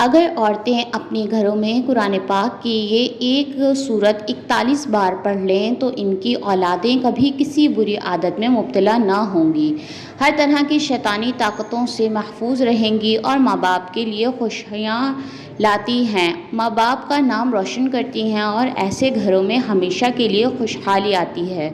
اگر عورتیں اپنے گھروں میں قرآن پاک کی یہ ایک سورت 41 بار پڑھ لیں تو ان کی اولادیں کبھی کسی بری عادت میں مبتلا نہ ہوں گی، ہر طرح کی شیطانی طاقتوں سے محفوظ رہیں گی اور ماں باپ کے لیے خوشیاں لاتی ہیں، ماں باپ کا نام روشن کرتی ہیں اور ایسے گھروں میں ہمیشہ کے لیے خوشحالی آتی ہے۔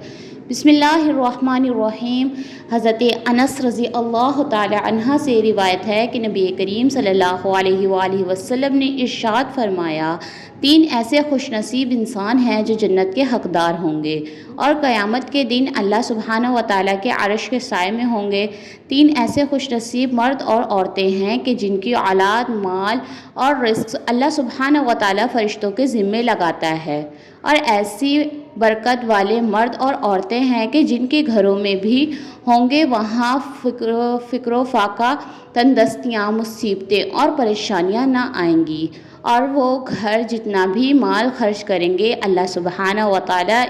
بسم اللہ الرحمن الرحیم۔ حضرت انس رضی اللہ تعالی عنہ سے روایت ہے کہ نبی کریم صلی اللہ علیہ وآلہ وسلم نے ارشاد فرمایا، 3 ایسے خوش نصیب انسان ہیں جو جنت کے حقدار ہوں گے اور قیامت کے دن اللہ سبحانہ و تعالیٰ کے عرش کے سائے میں ہوں گے۔ 3 ایسے خوش نصیب مرد اور عورتیں ہیں کہ جن کی اولاد، مال اور رزق اللہ سبحانہ و تعالیٰ فرشتوں کے ذمے لگاتا ہے، اور ایسی برکت والے مرد اور عورتیں ہیں کہ جن کے گھروں میں بھی ہوں گے وہاں فقر و فاقہ، تندرستیاں، مصیبتیں اور پریشانیاں نہ آئیں گی، اور وہ گھر جتنا بھی مال خرچ کریں گے اللہ سبحانہ و تعالیٰ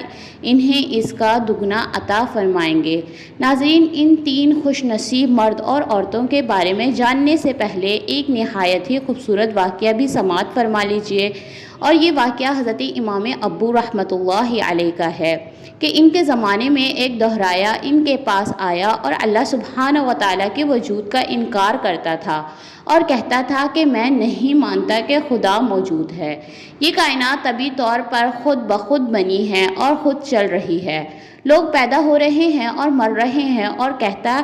انہیں اس کا دگنا عطا فرمائیں گے۔ ناظرین، ان 3 خوش نصیب مرد اور عورتوں کے بارے میں جاننے سے پہلے ایک نہایت ہی خوبصورت واقعہ بھی سماعت فرما لیجئے، اور یہ واقعہ حضرت امام ابو رحمۃ اللہ علیہ کا ہے کہ ان کے زمانے میں ایک دہرایا ان کے پاس آیا اور اللہ سبحانہ و تعالیٰ کے وجود کا انکار کرتا تھا اور کہتا تھا کہ میں نہیں مانتا کہ خدا موجود ہے، یہ کائنات طبعی طور پر خود بخود بنی ہے اور خود چل رہی ہے، لوگ پیدا ہو رہے ہیں اور مر رہے ہیں، اور کہتا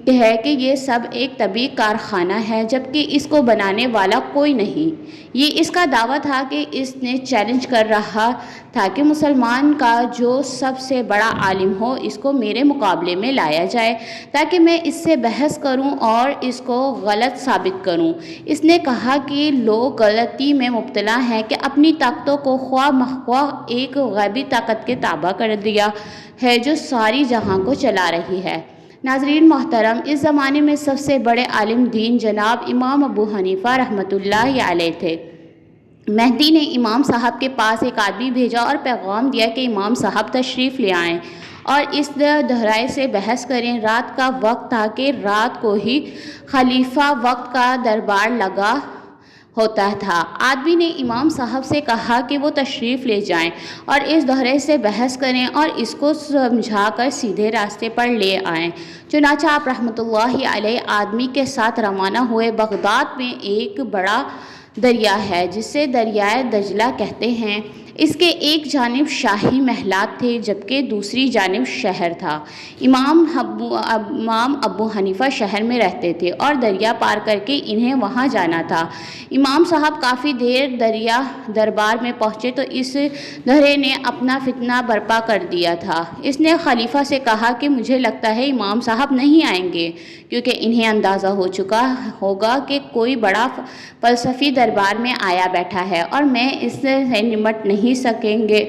ہے کہ یہ سب ایک طبعی کارخانہ ہے جبکہ اس کو بنانے والا کوئی نہیں۔ یہ اس کا دعویٰ تھا کہ اس نے چیلنج کر رہا تھا کہ مسلمان کا جو سب سے بڑا عالم ہو اس کو میرے مقابلے میں لایا جائے تاکہ میں اس سے بحث کروں اور اس کو غلط ثابت کروں۔ اس نے کہا کہ لوگ غلطی میں مبتلا ہیں کہ اپنی طاقتوں کو خواہ مخواہ ایک غیبی طاقت کے تابع کر دیا ہے جو ساری جہاں کو چلا رہی ہے۔ ناظرین محترم، اس زمانے میں سب سے بڑے عالم دین جناب امام ابو حنیفہ رحمۃ اللہ علیہ تھے۔ مہدی نے امام صاحب کے پاس ایک آدمی بھیجا اور پیغام دیا کہ امام صاحب تشریف لے آئیں اور اس دہرائے سے بحث کریں۔ رات کا وقت تھا کہ رات کو ہی خلیفہ وقت کا دربار لگا ہوتا تھا۔ آدمی نے امام صاحب سے کہا کہ وہ تشریف لے جائیں اور اس دہرے سے بحث کریں اور اس کو سمجھا کر سیدھے راستے پر لے آئیں۔ چنانچہ آپ رحمۃ اللہ علیہ آدمی کے ساتھ روانہ ہوئے۔ بغداد میں ایک بڑا دریا ہے جسے دریائے دجلہ کہتے ہیں۔ اس کے ایک جانب شاہی محلات تھے جبکہ دوسری جانب شہر تھا۔ امام ابو حنیفہ شہر میں رہتے تھے اور دریا پار کر کے انہیں وہاں جانا تھا۔ امام صاحب کافی دیر دریا دربار میں پہنچے تو اس دہرے نے اپنا فتنہ برپا کر دیا تھا۔ اس نے خلیفہ سے کہا کہ مجھے لگتا ہے امام صاحب نہیں آئیں گے کیونکہ انہیں اندازہ ہو چکا ہوگا کہ کوئی بڑا فلسفی دربار میں آیا بیٹھا ہے اور میں اس سے نمٹ نہیں سکیں گے،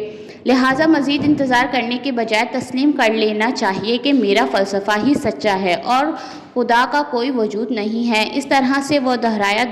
لہٰذا مزید انتظار کرنے کے بجائے تسلیم کر لینا چاہیے کہ میرا فلسفہ ہی سچا ہے اور خدا کا کوئی وجود نہیں ہے۔ اس طرح سے وہ دہرایا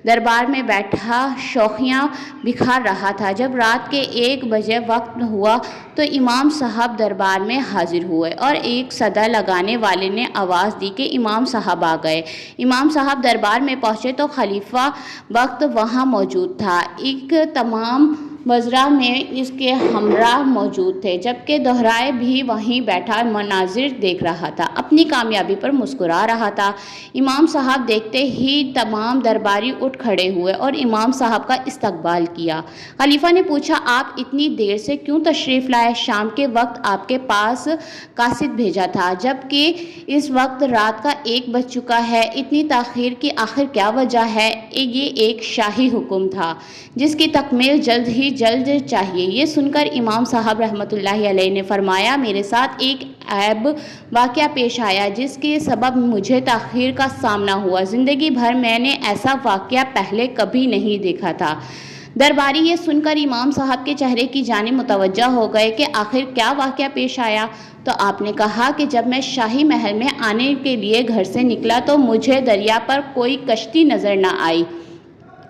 دربار میں بیٹھا شوخیاں بکھار رہا تھا۔ جب رات کے 1 بجے وقت ہوا تو امام صاحب دربار میں حاضر ہوئے اور ایک صدا لگانے والے نے آواز دی کہ امام صاحب آ گئے۔ امام صاحب دربار میں پہنچے تو خلیفہ وقت وہاں موجود تھا، ایک تمام وزراء میں اس کے ہمراہ موجود تھے، جبکہ دہرائے بھی وہیں بیٹھا مناظر دیکھ رہا تھا، اپنی کامیابی پر مسکرا رہا تھا۔ امام صاحب دیکھتے ہی تمام درباری اٹھ کھڑے ہوئے اور امام صاحب کا استقبال کیا۔ خلیفہ نے پوچھا، آپ اتنی دیر سے کیوں تشریف لائے؟ شام کے وقت آپ کے پاس قاصد بھیجا تھا جبکہ اس وقت رات کا 1 بج چکا ہے، اتنی تاخیر کی آخر کیا وجہ ہے؟ یہ ایک شاہی حکم تھا جس کی تکمیل جلد ہی جلد چاہیے۔ یہ سن کر امام صاحب رحمۃ اللہ علیہ نے فرمایا، میرے ساتھ ایک عیب واقعہ پیش آیا جس کے سبب مجھے تاخیر کا سامنا ہوا، زندگی بھر میں نے ایسا واقعہ پہلے کبھی نہیں دیکھا تھا۔ درباری یہ سن کر امام صاحب کے چہرے کی جانب متوجہ ہو گئے کہ آخر کیا واقعہ پیش آیا؟ تو آپ نے کہا کہ جب میں شاہی محل میں آنے کے لیے گھر سے نکلا تو مجھے دریا پر کوئی کشتی نظر نہ آئی،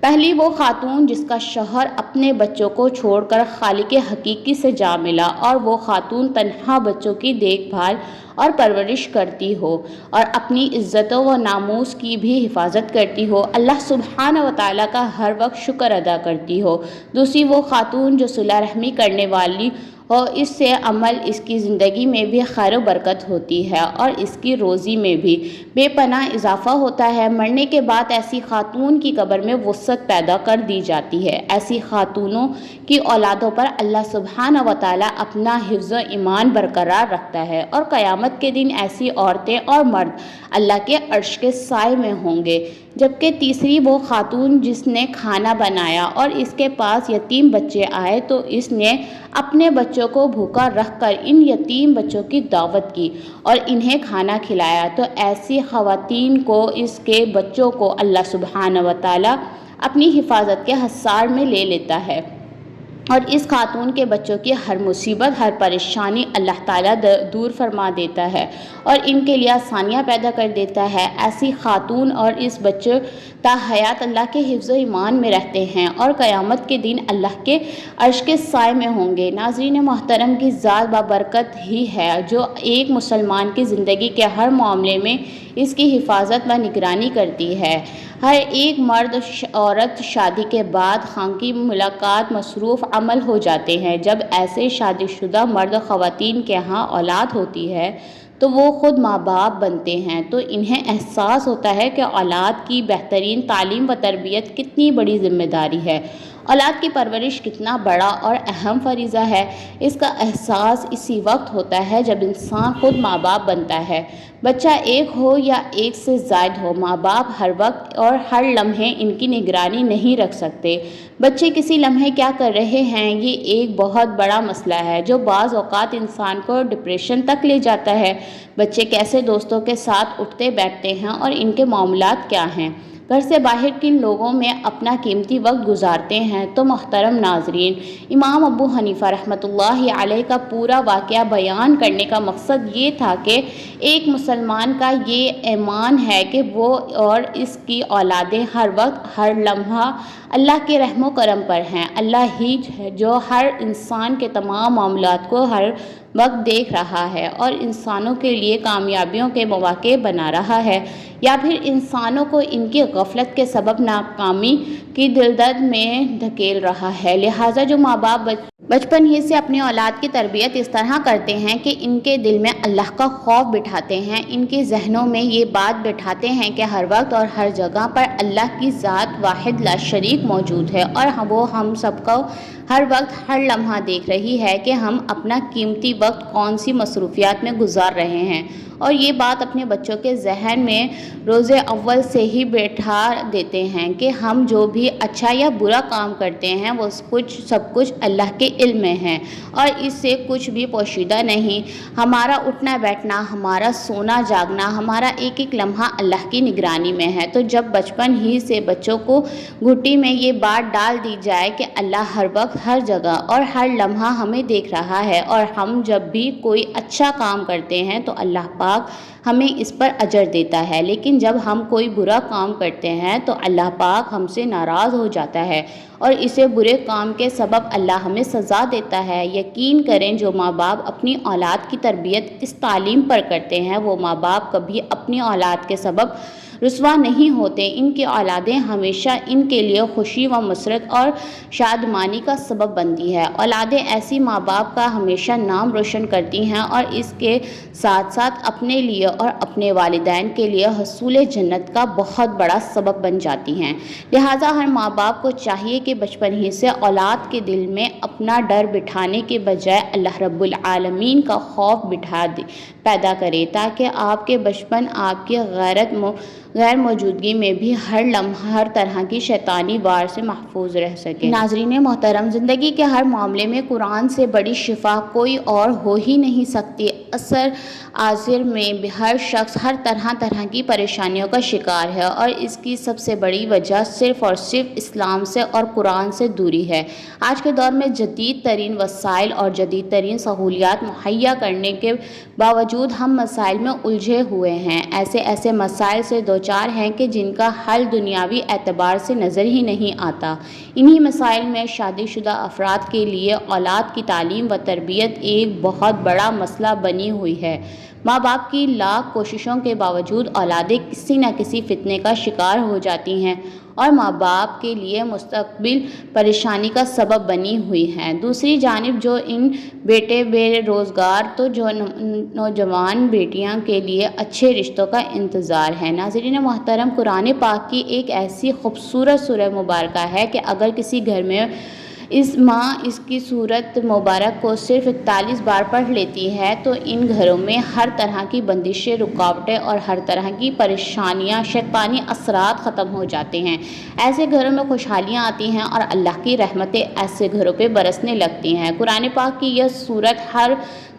پہلی وہ خاتون جس کا شوہر اپنے بچوں کو چھوڑ کر خالق حقیقی سے جا ملا، اور وہ خاتون تنہا بچوں کی دیکھ بھال اور پرورش کرتی ہو اور اپنی عزت و ناموس کی بھی حفاظت کرتی ہو، اللہ سبحانہ و تعالیٰ کا ہر وقت شکر ادا کرتی ہو۔ دوسری وہ خاتون جو صلہ رحمی کرنے والی اور اس سے عمل اس کی زندگی میں بھی خیر و برکت ہوتی ہے اور اس کی روزی میں بھی بے پناہ اضافہ ہوتا ہے۔ مرنے کے بعد ایسی خاتون کی قبر میں وسعت پیدا کر دی جاتی ہے۔ ایسی خاتونوں کی اولادوں پر اللہ سبحانہ و تعالیٰ اپنا حفظ و ایمان برقرار رکھتا ہے، اور قیامت کے دن ایسی عورتیں اور مرد اللہ کے عرش کے سائے میں ہوں گے۔ جبکہ تیسری وہ خاتون جس نے کھانا بنایا اور اس کے پاس یتیم بچے آئے تو اس نے اپنے بچوں کو بھوکا رکھ کر ان یتیم بچوں کی دعوت کی اور انہیں کھانا کھلایا، تو ایسی خواتین کو اس کے بچوں کو اللہ سبحانہ و تعالیٰ اپنی حفاظت کے حصار میں لے لیتا ہے، اور اس خاتون کے بچوں کی ہر مصیبت، ہر پریشانی اللہ تعالیٰ دور فرما دیتا ہے اور ان کے لیے آسانیاں پیدا کر دیتا ہے۔ ایسی خاتون اور اس بچے تا حیات اللہ کے حفظ و ایمان میں رہتے ہیں اور قیامت کے دن اللہ کے عرش کے سائے میں ہوں گے۔ ناظرین محترم، کی ذات بابرکت ہی ہے جو ایک مسلمان کی زندگی کے ہر معاملے میں اس کی حفاظت و نگرانی کرتی ہے۔ ہر ایک مرد عورت شادی کے بعد خانقی ملاقات مصروف عمل ہو جاتے ہیں۔ جب ایسے شادی شدہ مرد خواتین کے ہاں اولاد ہوتی ہے تو وہ خود ماں باپ بنتے ہیں، تو انہیں احساس ہوتا ہے کہ اولاد کی بہترین تعلیم و تربیت کتنی بڑی ذمہ داری ہے، اولاد کی پرورش کتنا بڑا اور اہم فریضہ ہے۔ اس کا احساس اسی وقت ہوتا ہے جب انسان خود ماں باپ بنتا ہے۔ بچہ ایک ہو یا ایک سے زائد ہو، ماں باپ ہر وقت اور ہر لمحے ان کی نگرانی نہیں رکھ سکتے۔ بچے کسی لمحے کیا کر رہے ہیں، یہ ایک بہت بڑا مسئلہ ہے جو بعض اوقات انسان کو ڈپریشن تک لے جاتا ہے۔ بچے کیسے دوستوں کے ساتھ اٹھتے بیٹھتے ہیں اور ان کے معاملات کیا ہیں، گھر سے باہر کن لوگوں میں اپنا قیمتی وقت گزارتے ہیں۔ تو محترم ناظرین، امام ابو حنیفہ رحمۃ اللہ علیہ کا پورا واقعہ بیان کرنے کا مقصد یہ تھا کہ ایک مسلمان کا یہ ایمان ہے کہ وہ اور اس کی اولادیں ہر وقت ہر لمحہ اللہ کے رحم و کرم پر ہیں۔ اللہ ہی ہے جو ہر انسان کے تمام معاملات کو ہر وقت دیکھ رہا ہے اور انسانوں کے لیے کامیابیوں کے مواقع بنا رہا ہے، یا پھر انسانوں کو ان کی غفلت کے سبب ناکامی کی دلدل میں دھکیل رہا ہے۔ لہٰذا جو ماں باپ بچپن ہی سے اپنی اولاد کی تربیت اس طرح کرتے ہیں کہ ان کے دل میں اللہ کا خوف بٹھاتے ہیں، ان کے ذہنوں میں یہ بات بٹھاتے ہیں کہ ہر وقت اور ہر جگہ پر اللہ کی ذات واحد لا شریک موجود ہے، اور وہ ہم سب کو ہر وقت ہر لمحہ دیکھ رہی ہے کہ ہم اپنا قیمتی وقت کون سی مصروفیات میں گزار رہے ہیں، اور یہ بات اپنے بچوں کے ذہن میں روز اول سے ہی بیٹھا دیتے ہیں کہ ہم جو بھی اچھا یا برا کام کرتے ہیں وہ سب کچھ اللہ کے علم میں ہے اور اس سے کچھ بھی پوشیدہ نہیں۔ ہمارا اٹھنا بیٹھنا، ہمارا سونا جاگنا، ہمارا ایک ایک لمحہ اللہ کی نگرانی میں ہے۔ تو جب بچپن ہی سے بچوں کو گھٹی میں یہ بات ڈال دی جائے کہ اللہ ہر وقت ہر جگہ اور ہر لمحہ ہمیں دیکھ رہا ہے، اور ہم جب بھی کوئی اچھا کام کرتے ہیں تو اللہ پاک ہمیں اس پر اجر دیتا ہے، لیکن جب ہم کوئی برا کام کرتے ہیں تو اللہ پاک ہم سے ناراض ہو جاتا ہے اور اسے برے کام کے سبب اللہ ہمیں سزا دیتا ہے۔ یقین کریں جو ماں باپ اپنی اولاد کی تربیت اس تعلیم پر کرتے ہیں وہ ماں باپ کبھی اپنی اولاد کے سبب رسوا نہیں ہوتے۔ ان کی اولادیں ہمیشہ ان کے لیے خوشی و مسرت اور شادمانی کا سبب بنتی ہے۔ اولادیں ایسی ماں باپ کا ہمیشہ نام روشن کرتی ہیں اور اس کے ساتھ ساتھ اپنے لیے اور اپنے والدین کے لیے حصول جنت کا بہت بڑا سبب بن جاتی ہیں۔ لہٰذا ہر ماں باپ کو چاہیے کہ بچپن ہی سے اولاد کے دل میں اپنا ڈر بٹھانے کے بجائے اللہ رب العالمین کا خوف پیدا کرے، تاکہ آپ کے بچپن آپ کی غیر موجودگی میں بھی ہر لمحہ ہر طرح کی شیطانی وار سے محفوظ رہ سکے۔ ناظرین محترم، زندگی کے ہر معاملے میں قرآن سے بڑی شفا کوئی اور ہو ہی نہیں سکتی۔ عصر حاضر میں ہر شخص ہر طرح کی پریشانیوں کا شکار ہے، اور اس کی سب سے بڑی وجہ صرف اور صرف اسلام سے اور قرآن سے دوری ہے۔ آج کے دور میں جدید ترین وسائل اور جدید ترین سہولیات مہیا کرنے کے باوجود ہم مسائل میں الجھے ہوئے ہیں۔ ایسے مسائل سے دوچار دوچار ہیں کہ جن کا حل دنیاوی اعتبار سے نظر ہی نہیں آتا۔ انہی مسائل میں شادی شدہ افراد کے لیے اولاد کی تعلیم و تربیت ایک بہت بڑا مسئلہ بنی ہوئی ہے۔ ماں باپ کی لاکھ کوششوں کے باوجود اولادیں کسی نہ کسی فتنے کا شکار ہو جاتی ہیں اور ماں باپ کے لیے مستقبل پریشانی کا سبب بنی ہوئی ہیں۔ دوسری جانب جو ان بیٹے بے روزگار تو جو نوجوان بیٹیاں کے لیے اچھے رشتوں کا انتظار ہے۔ ناظرین محترم، قرآن پاک کی ایک ایسی خوبصورت سورہ مبارکہ ہے کہ اگر کسی گھر میں اس کی سورت مبارک کو صرف 41 بار پڑھ لیتی ہے تو ان گھروں میں ہر طرح کی بندشیں، رکاوٹیں اور ہر طرح کی پریشانیاں، شیطانی اثرات ختم ہو جاتے ہیں۔ ایسے گھروں میں خوشحالیاں آتی ہیں اور اللہ کی رحمتیں ایسے گھروں پہ برسنے لگتی ہیں۔ قرآن پاک کی یہ سورت ہر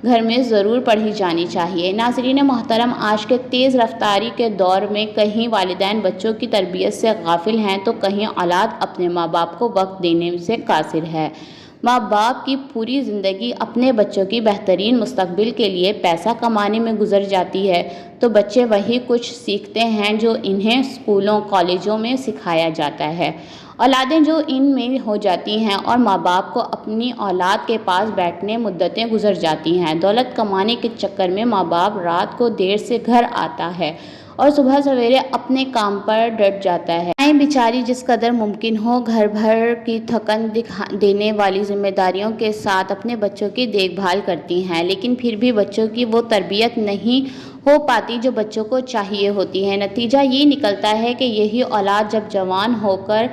گھر میں ضرور پڑھی جانی چاہیے۔ ناظرین محترم، آج کے تیز رفتاری کے دور میں کہیں والدین بچوں کی تربیت سے غافل ہیں تو کہیں اولاد اپنے ماں باپ کو وقت دینے سے قاصر ہے۔ ماں باپ کی پوری زندگی اپنے بچوں کی بہترین مستقبل کے لیے پیسہ کمانے میں گزر جاتی ہے تو بچے وہی کچھ سیکھتے ہیں جو انہیں اسکولوں، کالجوں میں سکھایا جاتا ہے۔ اولادیں جو ان میں ہو جاتی ہیں اور ماں باپ کو اپنی اولاد کے پاس بیٹھنے مدتیں گزر جاتی ہیں۔ دولت کمانے کے چکر میں ماں باپ رات کو دیر سے گھر آتا ہے اور صبح سویرے اپنے کام پر ڈٹ جاتا ہے۔ مائیں بیچاری جس قدر ممکن ہو گھر بھر کی تھکن دینے والی ذمہ داریوں کے ساتھ اپنے بچوں کی دیکھ بھال کرتی ہیں، لیکن پھر بھی بچوں کی وہ تربیت نہیں ہو پاتی جو بچوں کو چاہیے ہوتی ہے۔ نتیجہ یہ نکلتا ہے کہ یہی اولاد جب جوان ہو کر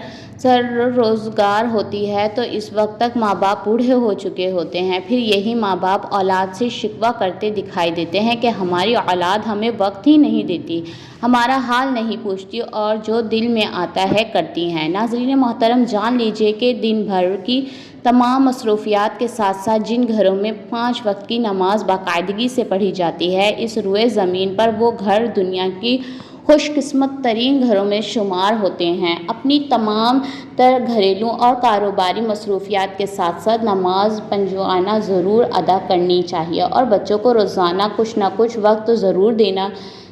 سر روزگار ہوتی ہے تو اس وقت تک ماں باپ بوڑھے ہو چکے ہوتے ہیں۔ پھر یہی ماں باپ اولاد سے شکوہ کرتے دکھائی دیتے ہیں کہ ہماری اولاد ہمیں وقت ہی نہیں دیتی، ہمارا حال نہیں پوچھتی اور جو دل میں آتا ہے کرتی ہیں۔ ناظرین محترم، جان لیجیے کہ دن بھر کی تمام مصروفیات کے ساتھ ساتھ جن گھروں میں 5 وقت کی نماز باقاعدگی سے پڑھی جاتی ہے، اس روئے زمین پر وہ گھر دنیا کی خوش قسمت ترین گھروں میں شمار ہوتے ہیں۔ اپنی تمام تر گھریلو اور کاروباری مصروفیات کے ساتھ ساتھ نماز پنجوانہ ضرور ادا کرنی چاہیے اور بچوں کو روزانہ کچھ نہ کچھ وقت ضرور دینا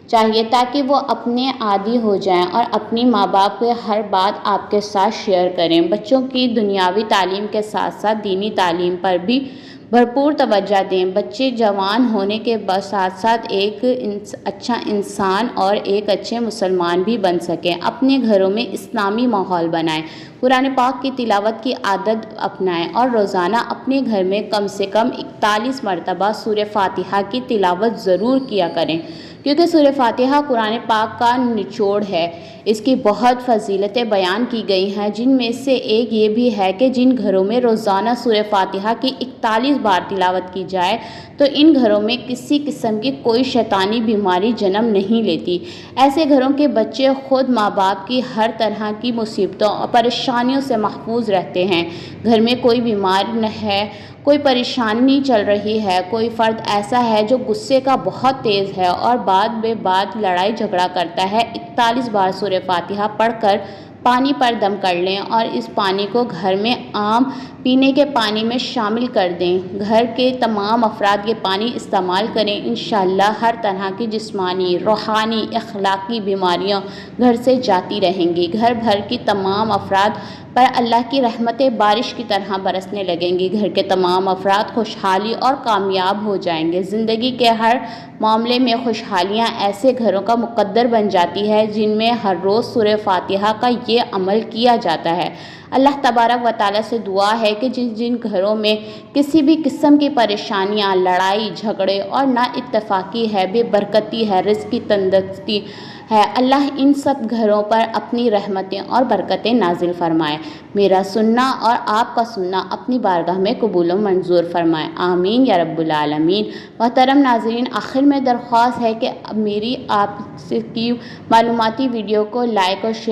چاہیے تاکہ وہ اپنے عادی ہو جائیں اور اپنی ماں باپ کے ہر بات آپ کے ساتھ شیئر کریں۔ بچوں کی دنیاوی تعلیم کے ساتھ ساتھ دینی تعلیم پر بھی بھرپور توجہ دیں۔ بچے جوان ہونے کے ساتھ ساتھ ایک اچھا انسان اور ایک اچھے مسلمان بھی بن سکیں۔ اپنے گھروں میں اسلامی ماحول بنائیں، قرآن پاک کی تلاوت کی عادت اپنائیں اور روزانہ اپنے گھر میں کم سے کم 41 مرتبہ سورہ فاتحہ کی تلاوت ضرور کیا کریں، کیونکہ سورہ فاتحہ قرآن پاک کا نچوڑ ہے۔ اس کی بہت فضیلتیں بیان کی گئی ہیں، جن میں سے ایک یہ بھی ہے کہ جن گھروں میں روزانہ سورہ فاتحہ کی 41 بار تلاوت کی جائے تو ان گھروں میں کسی قسم کی کوئی شیطانی بیماری جنم نہیں لیتی۔ ایسے گھروں کے بچے خود ماں باپ کی ہر طرح کی مصیبتوں اور پریشانیوں سے محفوظ رہتے ہیں۔ گھر میں کوئی بیمار نہ ہے، کوئی پریشانی چل رہی ہے، کوئی فرد ایسا ہے جو غصے کا بہت تیز ہے اور بعد بے بعد لڑائی جھگڑا کرتا ہے، 41 بار سورہ فاتحہ پڑھ کر پانی پر دم کر لیں اور اس پانی کو گھر میں عام پینے کے پانی میں شامل کر دیں۔ گھر کے تمام افراد یہ پانی استعمال کریں، انشاءاللہ ہر طرح کی جسمانی، روحانی، اخلاقی بیماریاں گھر سے جاتی رہیں گی۔ گھر بھر کی تمام افراد پر اللہ کی رحمتیں بارش کی طرح برسنے لگیں گی۔ گھر کے تمام افراد خوشحالی اور کامیاب ہو جائیں گے۔ زندگی کے ہر معاملے میں خوشحالیاں ایسے گھروں کا مقدر بن جاتی ہے جن میں ہر روز سورہ فاتحہ کا یہ عمل کیا جاتا ہے۔ اللہ تبارک و تعالیٰ سے دعا ہے کہ جن گھروں میں کسی بھی قسم کی پریشانیاں، لڑائی جھگڑے اور نا اتفاقی ہے، بے برکتی ہے، رزق کی تنگی ہے، اللہ ان سب گھروں پر اپنی رحمتیں اور برکتیں نازل فرمائے۔ میرا سننا اور آپ کا سننا اپنی بارگاہ میں قبول و منظور فرمائے، آمین یا رب العالمین۔ محترم ناظرین، آخر میں درخواست ہے کہ میری آپ کی معلوماتی ویڈیو کو لائک اور شیئر